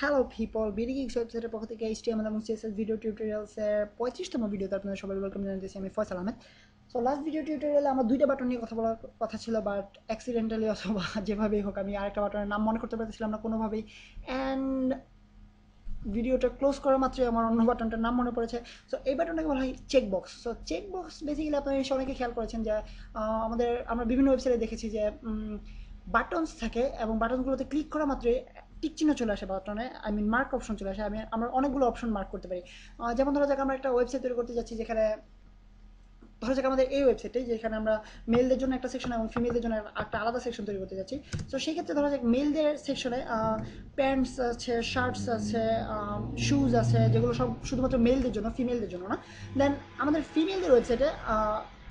Hello people, BD gigs ওয়েবসাইটের পক্ষ থেকে এইচটিএমএল এবং সিএসএস ভিডিও টিউটোরিয়ালসের 35তম ভিডিওতে আপনাদের সবাই ওয়েলকাম জানাতেছি। আমি Faisal Ahmed. So last video টিউটোরিয়ালে আমার দুইটা বাটন নিয়ে কথা বলার কথা ছিল, বাট অ্যাক্সিডেন্টালি অথবা যেভাবেই হোক আমি আরেকটা বাটনের নাম মনে করতে পারতেছিলাম না কোনোভাবেই। অ্যান্ড ভিডিওটা ক্লোজ করা মাত্রই আমার অন্য বাটনটার নাম মনে পড়েছে। সো এই বাটনটাকে বলা হয় check box. So check box basically আপনারা এসে অনেকে খেয়াল করেছেন যে আমরা বিভিন্ন ওয়েবসাইটে দেখেছি যে বাটনস থাকে এবং বাটনগুলোতে ক্লিক করা মাত্রই টিক চিহ্ন চলে আসে বাটনে, আই মিন মার্ক অপশন চলে আসে। আমরা অনেকগুলো অপশন মার্ক করতে পারি। যেমন ধরা যাক আমরা একটা ওয়েবসাইট তৈরি করতে যাচ্ছি, যেখানে ধরা যাক আমাদের এই ওয়েবসাইটে যেখানে আমরা মেলদের জন্য একটা সেকশন এবং ফিমেলদের জন্য একটা আলাদা সেকশন তৈরি করতে যাচ্ছি। তো সেই ক্ষেত্রে ধরা যাক মেলদের সেকশনে প্যান্টস আছে, শার্টস আছে, শুজ আছে, যেগুলো সব শুধুমাত্র মেলদের জন্য, ফিমেলদের জন্য না। দেন আমাদের ফিমেলদের ওয়েবসাইটে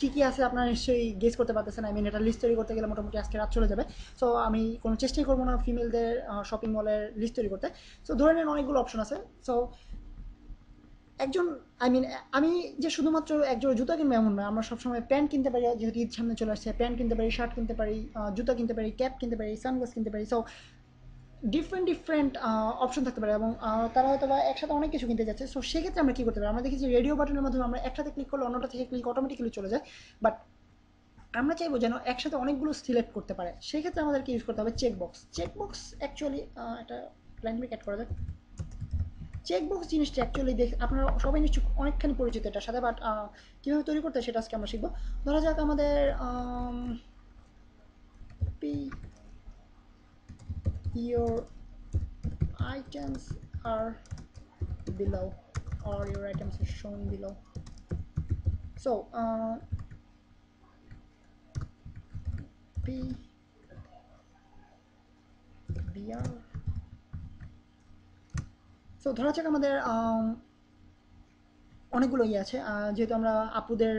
কী কী আছে আপনারা নিশ্চয়ই গেস করতে পারতেছেন। আই মিন এটা লিস্ট তৈরি করতে গেলে মোটামুটি আজকে রাত চলে যাবে। সো আমি কোনো চেষ্টাই করবো না ফিমেলদের শপিং মলের লিস্ট তৈরি করতে। সো ধরে নেন অনেকগুলো অপশন আছে। সো একজন, আই মিন আমি যে শুধুমাত্র একজোড়া জুতা কিনবো এমন না, আমরা সবসময় প্যান্ট কিনতে পারি, যেহেতু ঈদ সামনে চলে আসছে, প্যান্ট কিনতে পারি, শার্ট কিনতে পারি, জুতা কিনতে পারি, ক্যাপ কিনতে পারি, সানগ্লাস কিনতে পারি। সো ডিফারেন্ট ডিফারেন্ট অপশন থাকতে পারে এবং তারা হয়তো বা একসাথে অনেক কিছু কিনতে যাচ্ছে। সো সেক্ষেত্রে আমরা কী করতে পারি, আমরা দেখি যে রেডিও বাটনের মাধ্যমে আমরা একসাথে ক্লিক করলে অন্যটা থেকে ক্লিক অটোমেটিক্যালি চলে যায়। বাট আমরা চাইবো যেন একসাথে অনেকগুলো সিলেক্ট করতে পারে, সেই ক্ষেত্রে আমাদেরকে ইউজ করতে হবে check box. Check box actually একটা লাইন ব্রেক অ্যাড করা যায়। চেকবক্স জিনিসটা অ্যাকচুয়ালি আপনারা সবাই নিশ্চয়ই অনেকখানি পরিচিত এটার সাথে, বাট কীভাবে তৈরি করতে হয় সেটা আজকে আমরা শিখবো। ধরা যাক আমাদের P your items are below, or your items are shown below. So p br, so ধরা যাক আমাদের অনেকগুলো ইয়ে আছে, যেহেতু আমরা আপুদের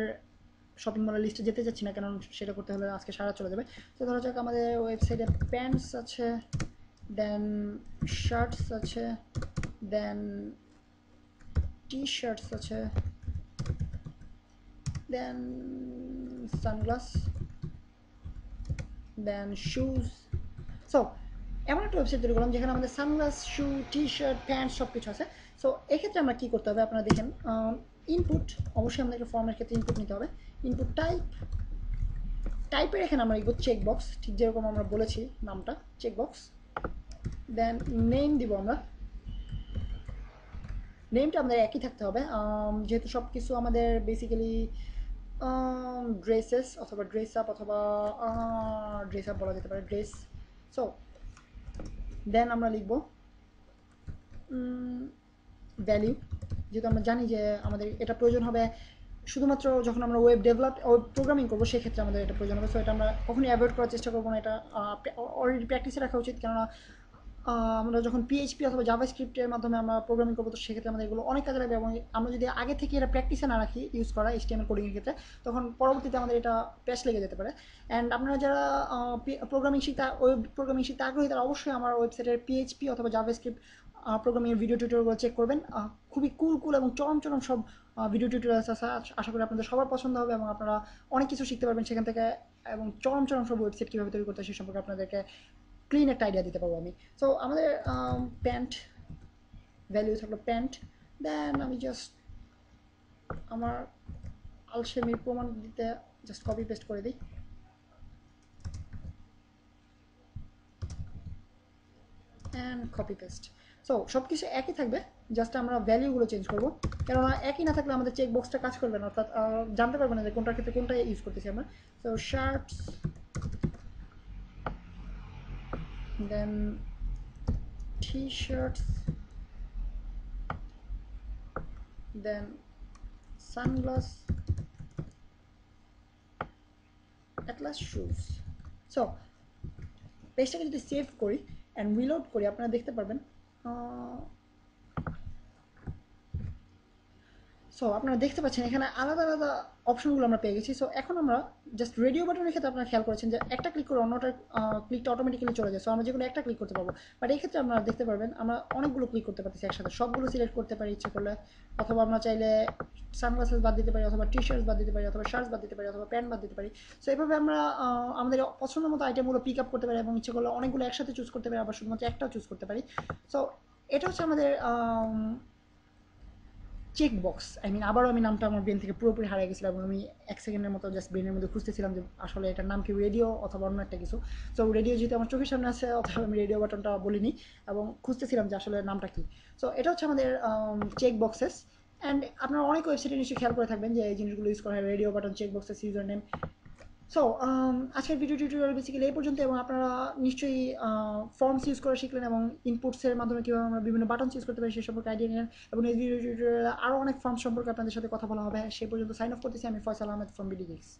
শপিং মলের লিস্টে যেতে চাচ্ছি না, কারণ সেটা করতে হলে আজকে সারা চলে যাবে। তো ধরা যাক আমাদের ওয়েবসাইটে প্যান্টস আছে, দেন শার্টস আছে, দেন টি শার্টস আছে, দেন সানগ্লাস, দেন শুজ। সো এমন একটা ওয়েবসাইট তৈরি করলাম যেখানে আমাদের সানগ্লাস, শু, টি শার্ট, প্যান্ট সব কিছু আছে। সো এক্ষেত্রে আমরা কী করতে হবে আপনারা দেখেন, ইনপুট, অবশ্যই আমাদেরকে ফর্মের ক্ষেত্রে ইনপুট নিতে হবে। ইনপুট টাইপের এখানে আমরা লিখব চেক বক্স, ঠিক যেরকম আমরা বলেছি নামটা চেক বক্স। দেন নেম দিব আমরা, নেমটা আমাদের একই থাকতে হবে, যেহেতু সব কিছু আমাদের বেসিক্যালি ড্রেসেস অথবা ড্রেস আপ অথবা ড্রেস আপ বলা যেতে পারে, ড্রেস। সো দেন আমরা লিখব ভ্যালিউ, যেহেতু আমরা জানি যে আমাদের এটা প্রয়োজন হবে শুধুমাত্র যখন আমরা ওয়েব প্রোগ্রামিং করবো, সেক্ষেত্রে আমাদের এটা প্রয়োজন হবে। সো এটা আমরা কখনোই অ্যাভয়েড করার চেষ্টা করবো না, এটা অলরেডি প্র্যাকটিসে রাখা উচিত। কেননা আমরা যখন পিএইচপি অথবা জাভা স্ক্রিপ্টের মাধ্যমে আমরা প্রোগ্রামিং করবো, তো সেক্ষেত্রে আমাদের এগুলো অনেক কাজে লাগবে এবং আমরা যদি আগে থেকে এটা প্র্যাকটিসে না রাখি ইউজ করা এইচটিএমএল কোডিংয়ের ক্ষেত্রে, তখন পরবর্তীতে আমাদের এটা প্যাচ লেগে যেতে পারে। অ্যান্ড আপনারা যারা ওয়েব প্রোগ্রামিং শিখতে আগ্রহী, তারা অবশ্যই আমার ওয়েবসাইটের পিএইচপি অথবা জাভা স্ক্রিপ্ট প্রোগ্রামিংয়ের ভিডিও টিউটোরিয়ালগুলো চেক করবেন। খুবই কুল এবং চরম চরম সব ভিডিও টিউটোরিয়ালস আছে। আশা করি আপনাদের সবার পছন্দ হবে এবং আপনারা অনেক কিছু শিখতে পারবেন সেখান থেকে, এবং চরম চরম সব ওয়েবসাইট কীভাবে তৈরি করতে হয় সে সম্পর্কে আপনাদেরকে ক্লিন একটা আইডিয়া দিতে পারবো আমি। সো আমাদের প্যান্ট ভ্যালু থাকলো প্যান্ট। দেন আমি জাস্ট আমার আলসেমির প্রমাণ দিতে জাস্ট কপি পেস্ট করে দিই, অ্যান্ড কপি পেস্ট। সো সব কিছু একই থাকবে, জাস্ট আমরা ভ্যালিউগুলো চেঞ্জ করবো। কেননা একই না থাকলে আমাদের চেক বক্সটা কাজ করবে না, অর্থাৎ জানতে পারবে না যে কোনটার ক্ষেত্রে কোনটা ইউজ করতেছি আমরা। So shirts, then T shirts, then sunglass, at last shoes. So পেজটাকে যদি সেভ করি অ্যান্ড রিলোড করি, আপনারা দেখতে পারবেন সো আপনারা দেখতে পাচ্ছেন এখানে আলাদা আলাদা অপশনগুলো আমরা পেয়ে গেছি। সো এখন আমরা জাস্ট রেডিও বাটনের ক্ষেত্রে আপনারা খেয়াল করেছেন যে একটা ক্লিক করে অন্যটার ক্লিকটা অটোমেটিক্যালি চলে যায়। সো আমরা যেগুলো একটা ক্লিক করতে পারবো, বাট এই ক্ষেত্রে আপনারা দেখতে পারবেন আমরা অনেকগুলো ক্লিক করতে পারতেছি একসাথে, সবগুলো সিলেক্ট করতে পারি ইচ্ছে করলে, অথবা আমরা চাইলে সানগ্লাসেস বাদ দিতে পারি, অথবা টি শার্টস বাদ দিতে পারি, অথবা শার্টস বাদ দিতে পারি, অথবা প্যান্ট বাদ দিতে পারি। সো এইভাবে আমরা আমাদের পছন্দ মতো আইটেমগুলো পিক আপ করতে পারি এবং ইচ্ছে করলে অনেকগুলো একসাথে চুজ করতে পারি, আবার শুধুমাত্র একটাও চুজ করতে পারি। সো এটা হচ্ছে আমাদের চেক বক্স। আবারও আমি নামটা আমার ব্রেন থেকে পুরোপুরি হারিয়ে গেছিলাম এবং আমি 1 সেকেন্ডের মতো জাস্ট ব্রেনের মধ্যে খুঁজতেছিলাম যে আসলে এটার নাম কি, রেডিও অথবা অন্য একটা কিছু। সো রেডিও যেহেতু আমার চোখের সামনে আছে অথবা আমি রেডিও বাটনটা বলিনি এবং খুঁজতেছিলাম যে আসলে নামটা কি। সো এটা হচ্ছে আমাদের চেক বক্সেস। অ্যান্ড আপনারা অনেক ওয়েবসাইটে নিশ্চয়ই খেয়াল করে থাকবেন যে এই জিনিসগুলো ইউজ করা হয়, radio button, check boxes, user name. So আজকের ভিডিও টিউটোরিয়াল বেসিক্যালি এই পর্যন্ত, এবং আপনারা নিশ্চয়ই ফর্মস ইউজ করা শিখলেন এবং ইনপুটসের মাধ্যমে কীভাবে আমরা বিভিন্ন বাটন ইউজ করতে পারি সে সম্পর্কে আইডিয়া নিলেন। এবং এই ভিডিও টিউটোরিয়ালে আরও অনেক ফর্ম সম্পর্কে আপনাদের সাথে কথা বলা হবে। সেই পর্যন্ত সাইন অফ করতেছি আমি, Faisal Ahmed from BD gigs.